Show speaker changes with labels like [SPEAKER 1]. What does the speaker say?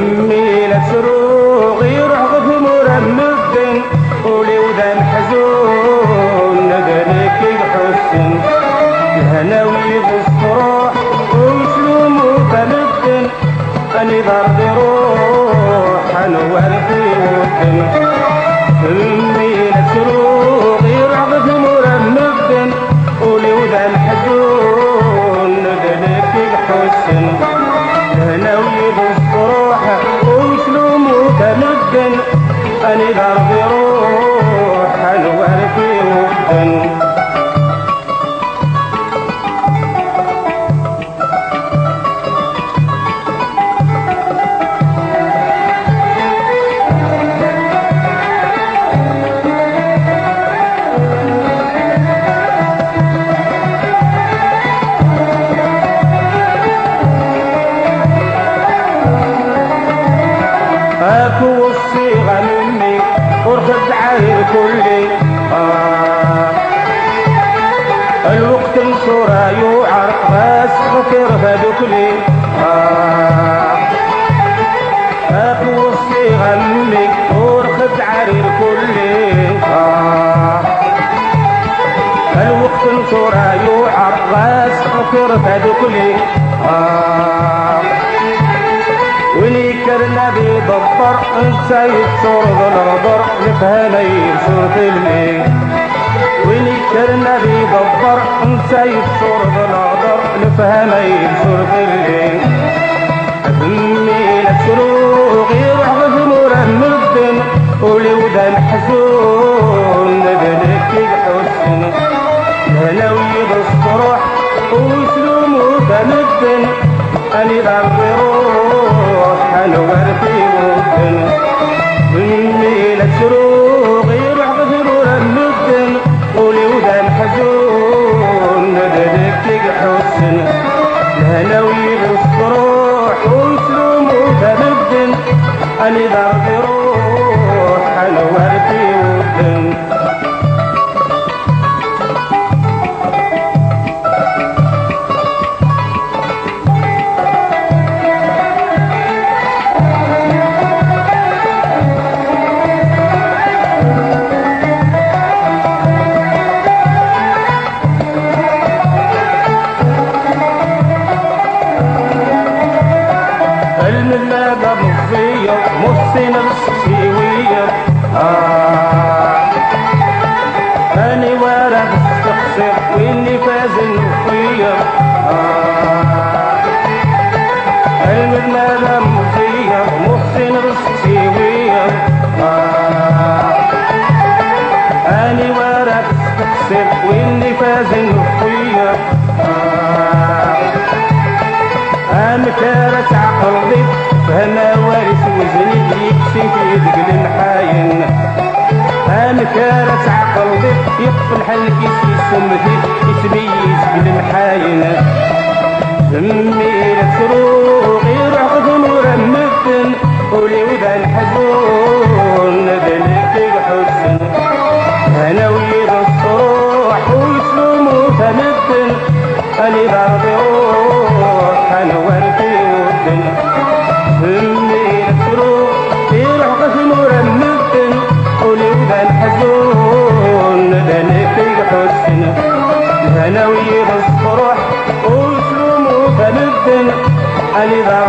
[SPEAKER 1] همي لا تروغ يروح غد مرمد ولي وذا محزون ندرك يحسن الهناوي بالصروح وسلوم وفلد اني ضرب روح انوال في ودن همي لا تروغ يروح غد مرمد ولي وذا محزون ندرك يحسن الهناوي بالصروح وسلوم وفلد اني ضرب روح انوال في ودن اكو الصيغة مني ورخد عاير كلي الوقت نشورا يوعر بس خفر هدوكلي اكو الصيغة مني ورخد عاير كلي الوقت نشورا يوعر بس خفر هدوكلي ويني كرنا بيدبر نسايد صورة الغدر نفهمي صورة اللي ويني كرنا بيدبر نسايد صورة الغدر نفهمي صورة اللي همي لا تروغ يروح غد مرمد ولي وذا محزون ندلك يحسن الهناوي بالصروح وسلوم وفلد اني ضرب روح انوار في ودن همي لا تروغ يروح غد مرمد ولي وذا محزون ندلك يحسن الهناوي بالصروح وسلوم وفلد اني ضرب روح انوار في ودن الملاقة مصية محسن السوية أني ورا بستخسر وإني فاز النفية الملاقة مصية محسن السوية أني ورا بستخسر وإني فاز النفية مكارة عقل ضيف فهنا وارث وزني يكسي في ذقل المحاين مكارة عقل ضيف يقفل حلك يسم ذيف يتميز بالمحاين همي لا تروغ يروح غد مرمد ولي وذا الحزون ندلك يحسن هناوي بالصروح ويسلم وفلد اني ضرب روح انوار في ودن همي لا تروغ يروح غد مرمد ولي وذا الحزون ندلك يحسن الهناوي بالصروح وسلم وفلد اني ضرب